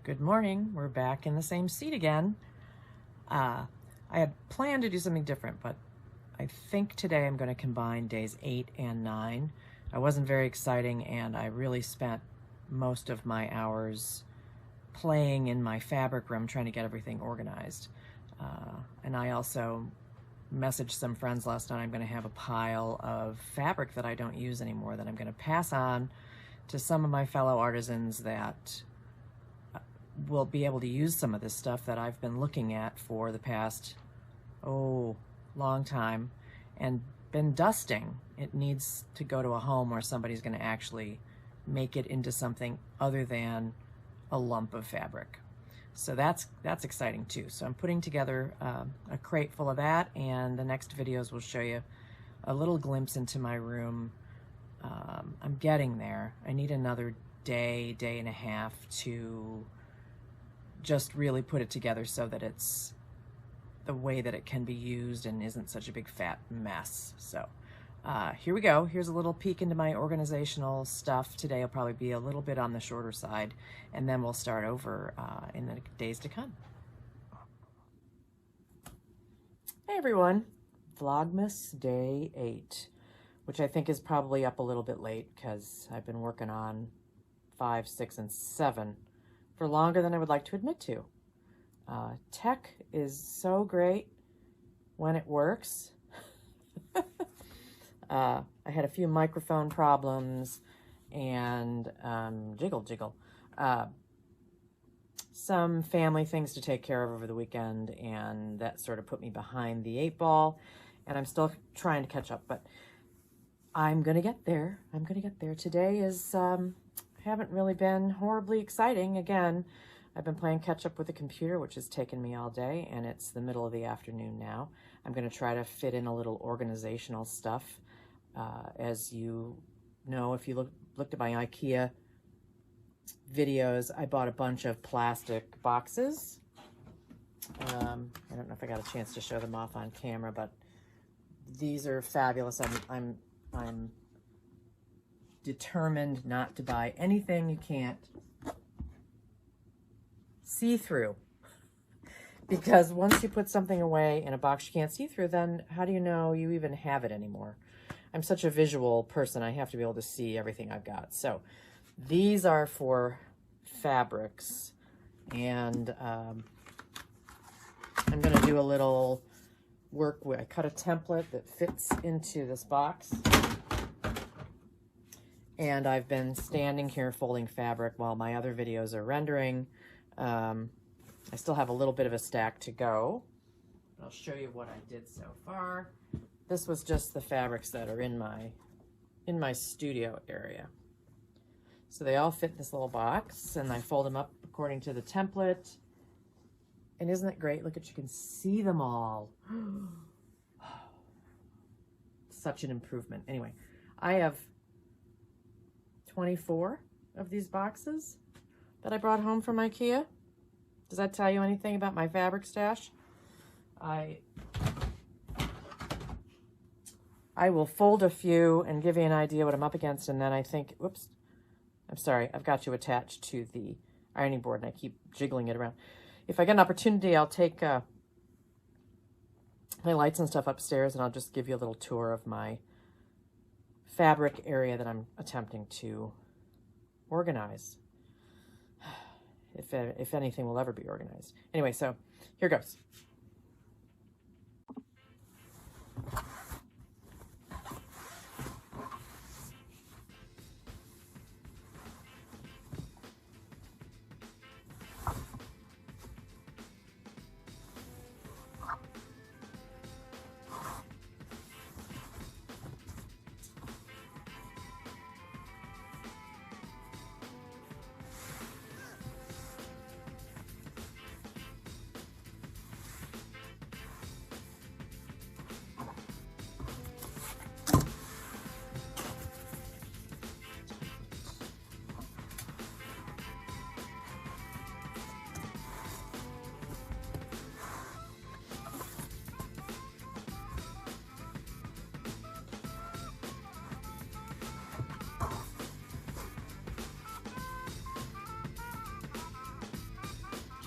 Good morning. We're back in the same seat again. I had planned to do something different, but I think today I'm going to combine days 8 and 9. I wasn't very exciting, and I really spent most of my hours playing in my fabric room trying to get everything organized. And I also messaged some friends last night. I'm going to have a pile of fabric that I don't use anymore that I'm going to pass on to some of my fellow artisans that will be able to use some of this stuff that I've been looking at for the past, long time and been dusting. It needs to go to a home where somebody's going to actually make it into something other than a lump of fabric. So that's exciting too. So I'm putting together a crate full of that, and the next videos will show you a little glimpse into my room. I'm getting there. I need another day and a half to just really put it together so that it's the way that it can be used and isn't such a big fat mess. So here we go. Here's a little peek into my organizational stuff. Today will probably be a little bit on the shorter side, and then we'll start over in the days to come. Hey everyone, Vlogmas day 8, which I think is probably up a little bit late because I've been working on 5, 6, and 7 for longer than I would like to admit to. Tech is so great when it works. I had a few microphone problems and some family things to take care of over the weekend, and that sort of put me behind the 8 ball, and I'm still trying to catch up, but I'm gonna get there. I'm gonna get there. Today is haven't really been horribly exciting. Again, I've been playing catch up with the computer, which has taken me all day, and it's the middle of the afternoon now. I'm going to try to fit in a little organizational stuff. As you know, if you looked at my IKEA videos, I bought a bunch of plastic boxes. I don't know if I got a chance to show them off on camera, but these are fabulous. I'm determined not to buy anything you can't see through, because once you put something away in a box you can't see through, then how do you know you even have it anymore? I'm such a visual person. I have to be able to see everything I've got. So these are for fabrics, and I'm going to do a little work where I cut a template that fits into this box. And I've been standing here folding fabric while my other videos are rendering. I still have a little bit of a stack to go. I'll show you what I did so far. This was just the fabrics that are in my studio area. So they all fit in this little box, and I fold them up according to the template. And isn't it great? Look at, you can see them all. Such an improvement. Anyway, I have 24 of these boxes that I brought home from IKEA. Does that tell you anything about my fabric stash? I will fold a few and give you an idea what I'm up against, and then I think, whoops, I'm sorry, I've got you attached to the ironing board and I keep jiggling it around. If I get an opportunity, I'll take my lights and stuff upstairs, and I'll just give you a little tour of my fabric area that I'm attempting to organize, if anything will ever be organized. Anyway, so here goes.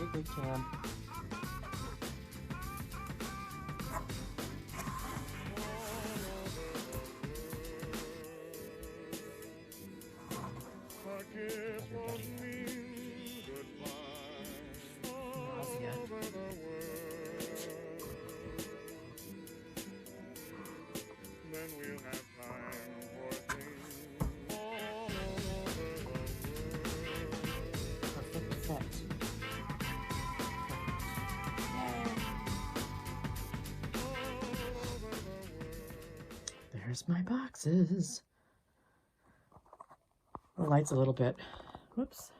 Jiggly can. There's my boxes. The light's a little bit, whoops,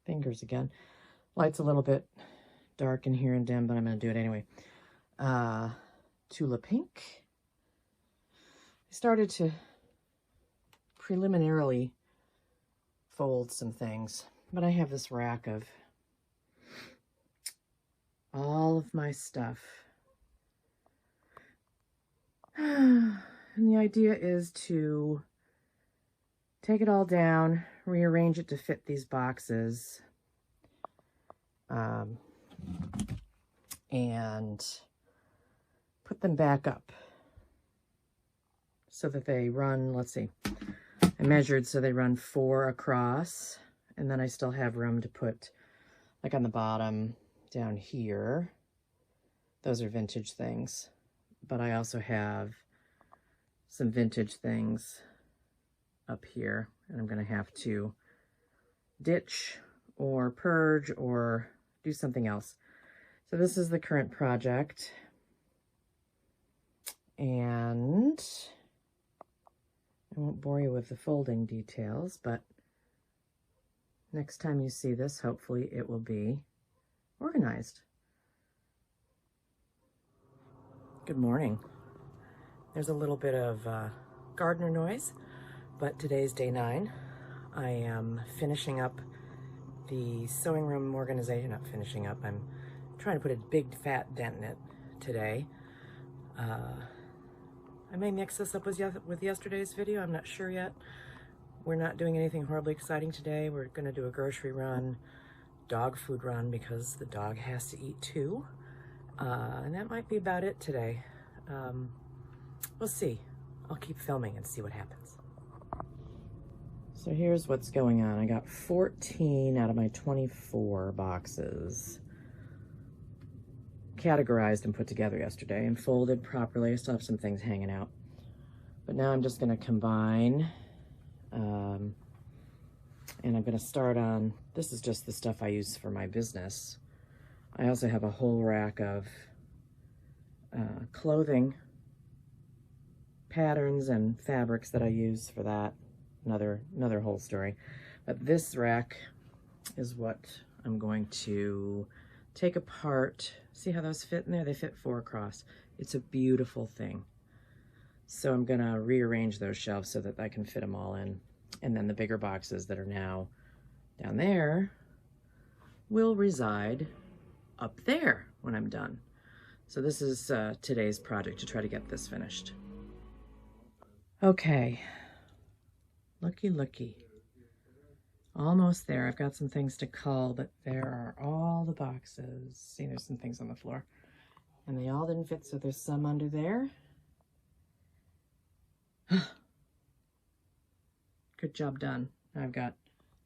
fingers again. Light's a little bit dark in here and dim, but I'm going to do it anyway. Tula Pink. I started to preliminarily fold some things, but I have this rack of all of my stuff. And the idea is to take it all down, rearrange it to fit these boxes, and put them back up so that they run, let's see, I measured so they run 4 across, and then I still have room to put, like on the bottom down here, those are vintage things, but I also have some vintage things up here, and I'm going to have to ditch or purge or do something else. So this is the current project, and I won't bore you with the folding details, but next time you see this, hopefully it will be organized. Good morning. There's a little bit of gardener noise, but today's day 9. I am finishing up the sewing room organization. Not finishing up, I'm trying to put a big fat dent in it today. I may mix this up with yesterday's video, I'm not sure yet. We're not doing anything horribly exciting today. We're gonna do a grocery run, dog food run, because the dog has to eat too. And that might be about it today. We'll see. I'll keep filming and see what happens. So here's what's going on. I got 14 out of my 24 boxes categorized and put together yesterday and folded properly. I still have some things hanging out. But now I'm just going to combine. And I'm going to start on, this is just the stuff I use for my business. I also have a whole rack of clothing patterns and fabrics that I use for that. Another whole story. But this rack is what I'm going to take apart. See how those fit in there? They fit 4 across. It's a beautiful thing. So I'm gonna rearrange those shelves so that I can fit them all in. And then the bigger boxes that are now down there will reside up there when I'm done. So this is today's project, to try to get this finished. Okay, looky. Almost there. I've got some things to cull, but there are all the boxes. See, there's some things on the floor. And they all didn't fit, so there's some under there. Good job done. I've got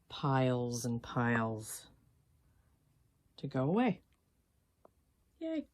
piles and piles to go away. Yay.